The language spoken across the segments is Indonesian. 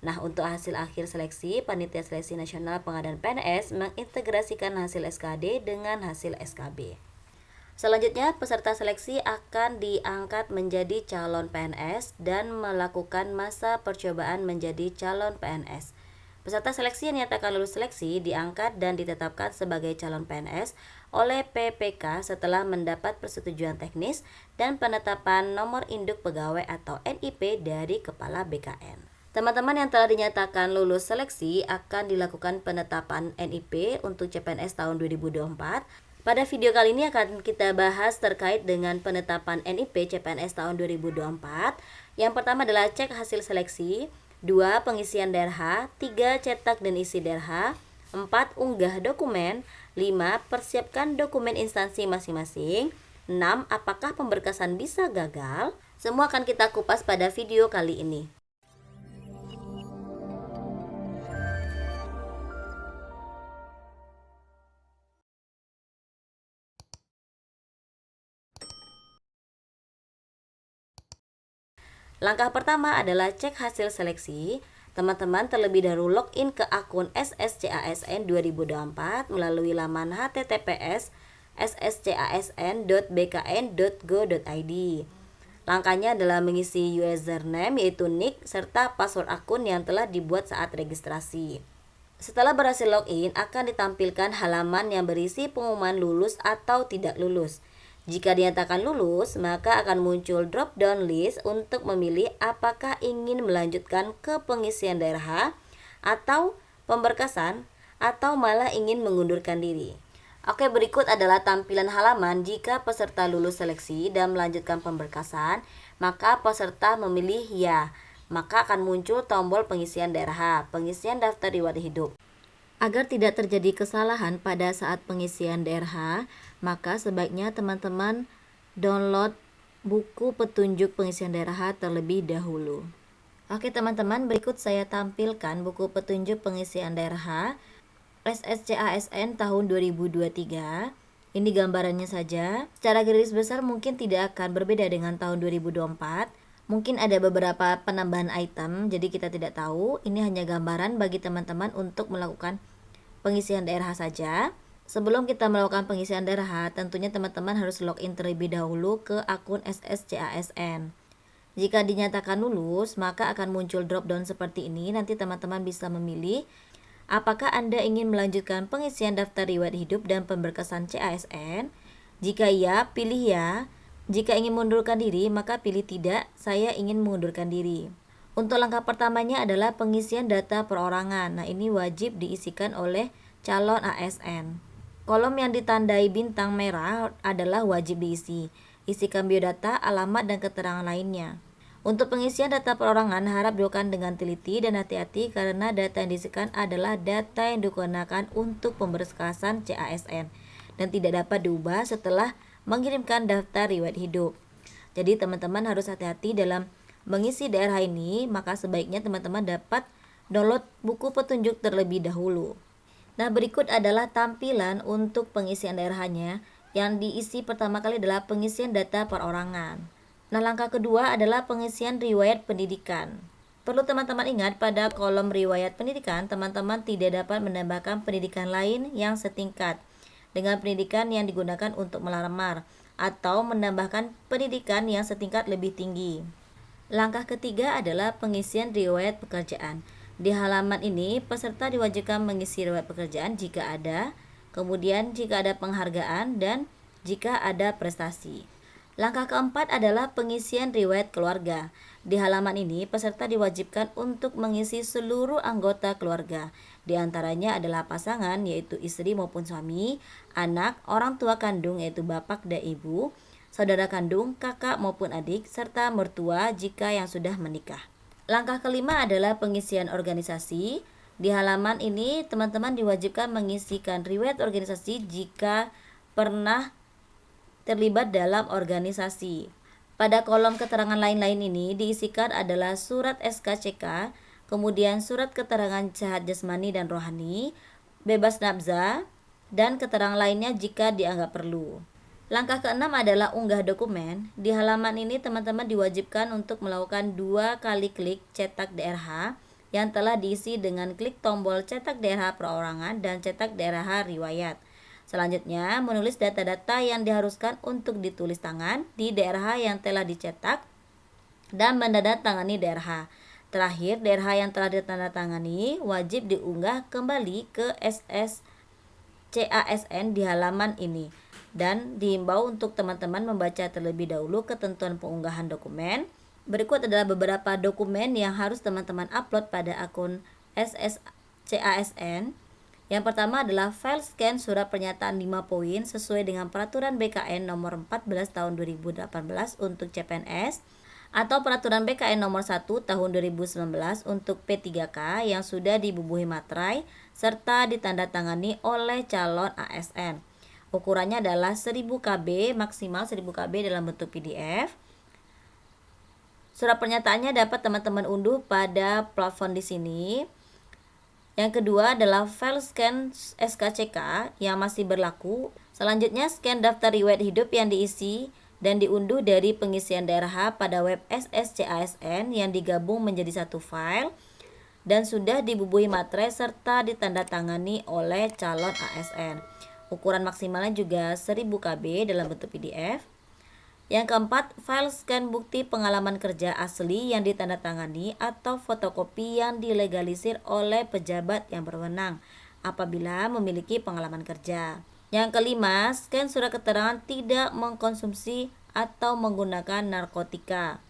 Nah, untuk hasil akhir seleksi, Panitia Seleksi Nasional Pengadaan PNS mengintegrasikan hasil SKD dengan hasil SKB. Selanjutnya, peserta seleksi akan diangkat menjadi calon PNS dan melakukan masa percobaan menjadi calon PNS. Peserta seleksi yang nyatakan lulus seleksi diangkat dan ditetapkan sebagai calon PNS oleh PPK setelah mendapat persetujuan teknis dan penetapan nomor induk pegawai atau NIP dari Kepala BKN. Teman-teman yang telah dinyatakan lulus seleksi akan dilakukan penetapan NIP untuk CPNS tahun 2024. Pada video kali ini akan kita bahas terkait dengan penetapan NIP CPNS tahun 2024. Yang pertama adalah cek hasil seleksi, 2. Pengisian DRH, 3. Cetak dan isi DRH, 4. Unggah dokumen, 5. Persiapkan dokumen instansi masing-masing, 6. Apakah pemberkasan bisa gagal? Semua akan kita kupas pada video kali ini. Langkah pertama adalah cek hasil seleksi. Teman-teman terlebih dahulu login ke akun SSCASN 2024 melalui laman https://sscasn.bkn.go.id. Langkahnya adalah mengisi username yaitu nick serta password akun yang telah dibuat saat registrasi. Setelah berhasil login, akan ditampilkan halaman yang berisi pengumuman lulus atau tidak lulus. Jika dinyatakan lulus, maka akan muncul drop-down list untuk memilih apakah ingin melanjutkan ke pengisian daerah atau pemberkasan atau malah ingin mengundurkan diri. Oke, berikut adalah tampilan halaman jika peserta lulus seleksi dan melanjutkan pemberkasan, maka peserta memilih ya, maka akan muncul tombol pengisian daerah, pengisian daftar riwayat hidup. Agar tidak terjadi kesalahan pada saat pengisian DRH, maka sebaiknya teman-teman download buku petunjuk pengisian DRH terlebih dahulu. Oke teman-teman, berikut saya tampilkan buku petunjuk pengisian DRH SSCASN tahun 2023. Ini gambarannya saja. Secara garis besar mungkin tidak akan berbeda dengan tahun 2024. Mungkin ada beberapa penambahan item, jadi kita tidak tahu. Ini hanya gambaran bagi teman-teman untuk melakukan pengisian daerah saja. Sebelum kita melakukan pengisian daerah, tentunya teman-teman harus login terlebih dahulu ke akun SSCASN. Jika dinyatakan lulus, maka akan muncul drop down seperti ini. Nanti teman-teman bisa memilih apakah Anda ingin melanjutkan pengisian daftar riwayat hidup dan pemberkasan CASN. Jika iya, pilih ya. Jika ingin mengundurkan diri, maka pilih tidak, saya ingin mengundurkan diri. Untuk langkah pertamanya adalah pengisian data perorangan. Nah, ini wajib diisikan oleh calon ASN. Kolom yang ditandai bintang merah adalah wajib diisi. Isikan biodata, alamat, dan keterangan lainnya. Untuk pengisian data perorangan harap dilakukan dengan teliti dan hati-hati karena data yang diisikan adalah data yang digunakan untuk pemberkasan CASN dan tidak dapat diubah setelah mengirimkan daftar riwayat hidup. Jadi teman-teman harus hati-hati dalam mengisi daerah ini, maka sebaiknya teman-teman dapat download buku petunjuk terlebih dahulu. Nah, berikut adalah tampilan untuk pengisian daerahnya. Yang diisi pertama kali adalah pengisian data perorangan. Nah, langkah kedua adalah pengisian riwayat pendidikan. Perlu teman-teman ingat pada kolom riwayat pendidikan, teman-teman tidak dapat menambahkan pendidikan lain yang setingkat dengan pendidikan yang digunakan untuk melamar atau menambahkan pendidikan yang setingkat lebih tinggi. Langkah ketiga adalah pengisian riwayat pekerjaan. Di halaman ini, peserta diwajibkan mengisi riwayat pekerjaan jika ada, kemudian jika ada penghargaan, dan jika ada prestasi. Langkah keempat adalah pengisian riwayat keluarga. Di halaman ini, peserta diwajibkan untuk mengisi seluruh anggota keluarga. Di antaranya adalah pasangan, yaitu istri maupun suami, anak, orang tua kandung, yaitu bapak dan ibu, saudara kandung, kakak maupun adik, serta mertua jika yang sudah menikah. Langkah kelima adalah pengisian organisasi. Di halaman ini, teman-teman diwajibkan mengisikan riwayat organisasi jika pernah terlibat dalam organisasi. Pada kolom keterangan lain-lain ini diisikan adalah surat SKCK, kemudian surat keterangan sehat jasmani dan rohani, bebas nafza, dan keterangan lainnya jika dianggap perlu. Langkah keenam adalah unggah dokumen. Di halaman ini teman-teman diwajibkan untuk melakukan 2 kali klik cetak DRH yang telah diisi dengan klik tombol cetak daerah perorangan dan cetak daerah riwayat. Selanjutnya, menulis data-data yang diharuskan untuk ditulis tangan di daerah yang telah dicetak dan menandatangani daerah. Terakhir, daerah yang telah ditandatangani wajib diunggah kembali ke CASN di halaman ini. Dan diimbau untuk teman-teman membaca terlebih dahulu ketentuan pengunggahan dokumen. Berikut adalah beberapa dokumen yang harus teman-teman upload pada akun CASN. Yang pertama adalah file scan surat pernyataan 5 poin sesuai dengan peraturan BKN nomor 14 tahun 2018 untuk CPNS atau peraturan BKN nomor 1 tahun 2019 untuk P3K yang sudah dibubuhi materai serta ditandatangani oleh calon ASN. Ukurannya adalah 1000 KB, maksimal 1000 KB dalam bentuk PDF. Surat pernyataannya dapat teman-teman unduh pada platform di sini. Yang kedua adalah file scan SKCK yang masih berlaku. Selanjutnya scan daftar riwayat hidup yang diisi dan diunduh dari pengisian daerah pada web SSCASN yang digabung menjadi satu file dan sudah dibubuhi materai serta ditandatangani oleh calon ASN. Ukuran maksimalnya juga 1000 KB dalam bentuk PDF. Yang keempat, file scan bukti pengalaman kerja asli yang ditandatangani atau fotokopi yang dilegalisir oleh pejabat yang berwenang apabila memiliki pengalaman kerja. Yang kelima, scan surat keterangan tidak mengkonsumsi atau menggunakan narkotika,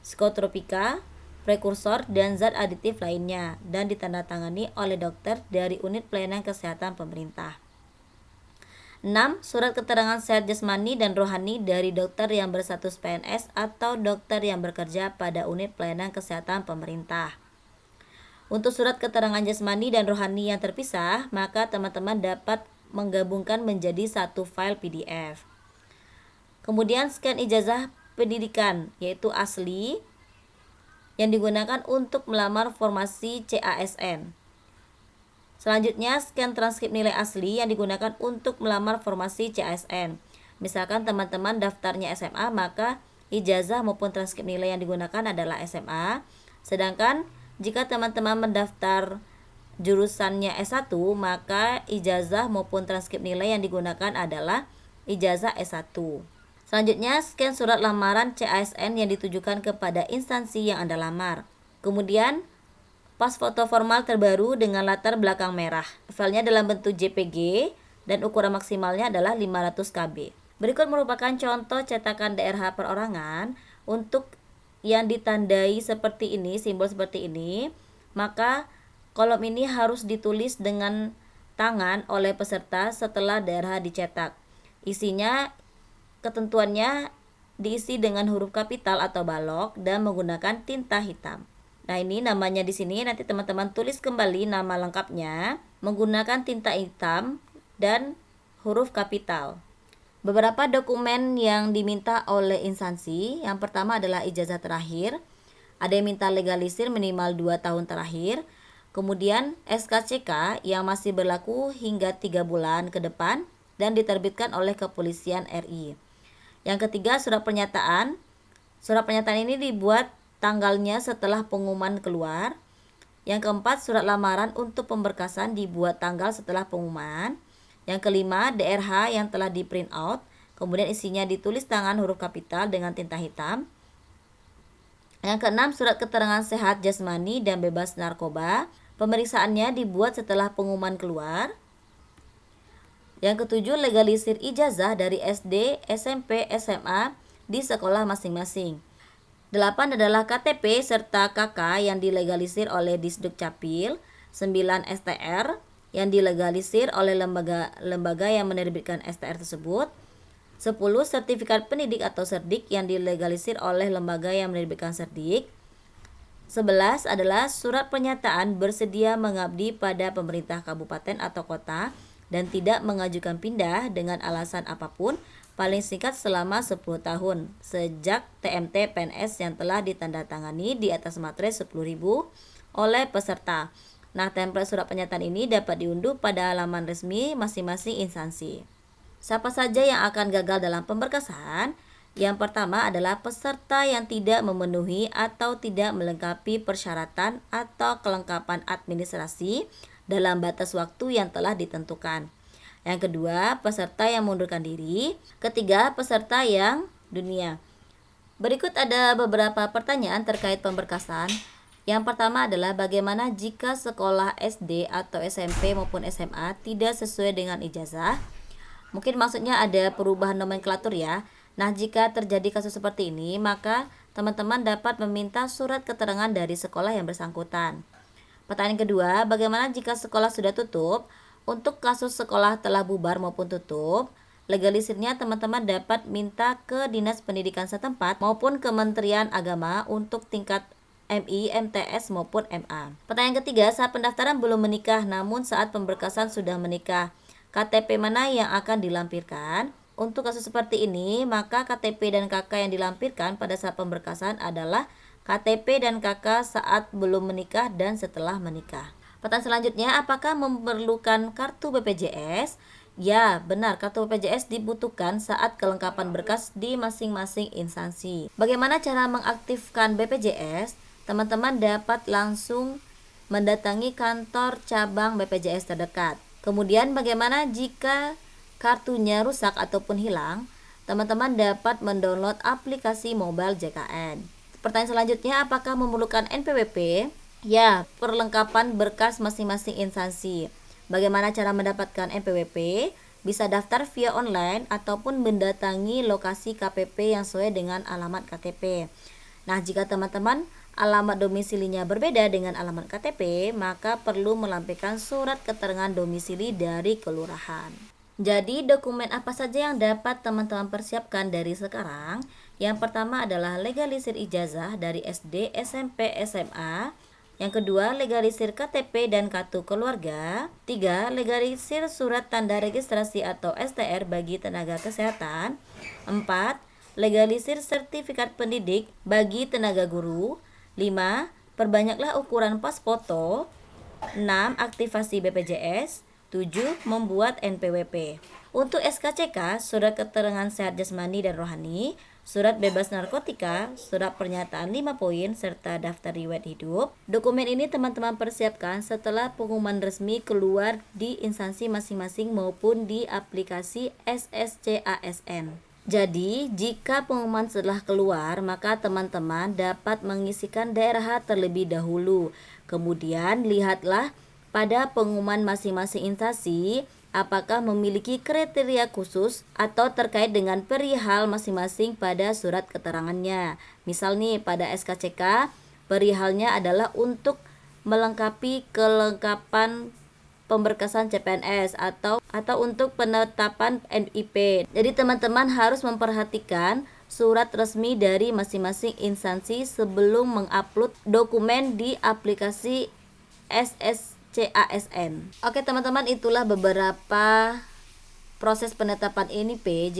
psikotropika, prekursor, dan zat aditif lainnya dan ditandatangani oleh dokter dari unit pelayanan kesehatan pemerintah. 6. Surat keterangan sehat jasmani dan rohani dari dokter yang berstatus PNS atau dokter yang bekerja pada unit pelayanan kesehatan pemerintah. Untuk surat keterangan jasmani dan rohani yang terpisah, maka teman-teman dapat menggabungkan menjadi satu file PDF. Kemudian scan ijazah pendidikan, yaitu asli, yang digunakan untuk melamar formasi CASN. Selanjutnya, scan transkrip nilai asli yang digunakan untuk melamar formasi CASN. Misalkan teman-teman daftarnya SMA, maka ijazah maupun transkrip nilai yang digunakan adalah SMA. Sedangkan jika teman-teman mendaftar jurusannya S1, maka ijazah maupun transkrip nilai yang digunakan adalah ijazah S1. Selanjutnya, scan surat lamaran CASN yang ditujukan kepada instansi yang Anda lamar. Kemudian, pas foto formal terbaru dengan latar belakang merah. Filenya dalam bentuk JPG dan ukuran maksimalnya adalah 500 KB. Berikut merupakan contoh cetakan daerah perorangan untuk yang ditandai seperti ini, simbol seperti ini. Maka kolom ini harus ditulis dengan tangan oleh peserta setelah daerah dicetak. Isinya, ketentuannya diisi dengan huruf kapital atau balok dan menggunakan tinta hitam. Nah, ini namanya di sini nanti teman-teman tulis kembali nama lengkapnya menggunakan tinta hitam dan huruf kapital. Beberapa dokumen yang diminta oleh instansi, yang pertama adalah ijazah terakhir. Ada yang minta legalisir minimal 2 tahun terakhir. Kemudian SKCK yang masih berlaku hingga 3 bulan ke depan dan diterbitkan oleh Kepolisian RI. Yang ketiga, surat pernyataan. Surat pernyataan ini dibuat tanggalnya setelah pengumuman keluar. Yang keempat, surat lamaran untuk pemberkasan dibuat tanggal setelah pengumuman. Yang kelima, DRH yang telah di print out, kemudian isinya ditulis tangan huruf kapital dengan tinta hitam. Yang keenam, surat keterangan sehat jasmani dan bebas narkoba. Pemeriksaannya dibuat setelah pengumuman keluar. Yang ketujuh, legalisir ijazah dari SD, SMP, SMA di sekolah masing-masing. 8 adalah KTP serta KK yang dilegalisir oleh Disduk Capil. 9 STR yang dilegalisir oleh lembaga yang menerbitkan STR tersebut. 10 sertifikat pendidik atau serdik yang dilegalisir oleh lembaga yang menerbitkan serdik. 11 adalah surat pernyataan bersedia mengabdi pada pemerintah kabupaten atau kota dan tidak mengajukan pindah dengan alasan apapun paling singkat selama 10 tahun sejak TMT PNS yang telah ditandatangani di atas materai 10.000 oleh peserta. Nah, template surat pernyataan ini dapat diunduh pada halaman resmi masing-masing instansi. Siapa saja yang akan gagal dalam pemberkasan Yang pertama adalah peserta yang tidak memenuhi atau tidak melengkapi persyaratan atau kelengkapan administrasi dalam batas waktu yang telah ditentukan. Yang kedua, peserta yang mengundurkan diri. Ketiga, peserta yang dunia. Berikut ada beberapa pertanyaan terkait pemberkasan. Yang pertama adalah bagaimana jika sekolah SD atau SMP maupun SMA tidak sesuai dengan ijazah? Mungkin maksudnya ada perubahan nomenklatur ya. Nah, jika terjadi kasus seperti ini, maka teman-teman dapat meminta surat keterangan dari sekolah yang bersangkutan. Pertanyaan kedua, bagaimana jika sekolah sudah tutup? Untuk kasus sekolah telah bubar maupun tutup, legalisirnya teman-teman dapat minta ke Dinas Pendidikan setempat maupun Kementerian Agama untuk tingkat MI, MTS maupun MA. Pertanyaan ketiga, saat pendaftaran belum menikah namun saat pemberkasan sudah menikah, KTP mana yang akan dilampirkan? Untuk kasus seperti ini, maka KTP dan KK yang dilampirkan pada saat pemberkasan adalah KTP dan KK saat belum menikah dan setelah menikah. Pertanyaan selanjutnya, apakah memerlukan kartu BPJS? Ya, benar, kartu BPJS dibutuhkan saat kelengkapan berkas di masing-masing instansi. Bagaimana cara mengaktifkan BPJS? Teman-teman dapat langsung mendatangi kantor cabang BPJS terdekat. Kemudian bagaimana jika kartunya rusak ataupun hilang? Teman-teman dapat mendownload aplikasi mobile JKN. Pertanyaan selanjutnya, apakah memerlukan NPWP? Ya, perlengkapan berkas masing-masing instansi. Bagaimana cara mendapatkan NPWP? Bisa daftar via online ataupun mendatangi lokasi KPP yang sesuai dengan alamat KTP. Nah, jika teman-teman alamat domisilinya berbeda dengan alamat KTP, maka perlu melampirkan surat keterangan domisili dari kelurahan. Jadi, dokumen apa saja yang dapat teman-teman persiapkan dari sekarang? Yang pertama adalah legalisir ijazah dari SD, SMP, SMA. Yang kedua, legalisir KTP dan kartu keluarga. 3. Legalisir surat tanda registrasi atau STR bagi tenaga kesehatan. 4. Legalisir sertifikat pendidik bagi tenaga guru. 5. Perbanyaklah ukuran pas foto. 6. Aktivasi BPJS. 7. Membuat NPWP. Untuk SKCK, surat keterangan sehat jasmani dan rohani, surat bebas narkotika, surat pernyataan 5 poin, serta daftar riwayat hidup. Dokumen ini teman-teman persiapkan setelah pengumuman resmi keluar di instansi masing-masing maupun di aplikasi SSCASN. Jadi, jika pengumuman setelah keluar, maka teman-teman dapat mengisikan daerah terlebih dahulu. Kemudian, lihatlah pada pengumuman masing-masing instansi apakah memiliki kriteria khusus atau terkait dengan perihal masing-masing pada surat keterangannya. Misal nih, pada SKCK perihalnya adalah untuk melengkapi kelengkapan pemberkasan CPNS atau untuk penetapan NIP. Jadi teman-teman harus memperhatikan surat resmi dari masing-masing instansi sebelum mengupload dokumen di aplikasi SSCASN. Oke teman-teman, itulah beberapa proses penetapan NIP.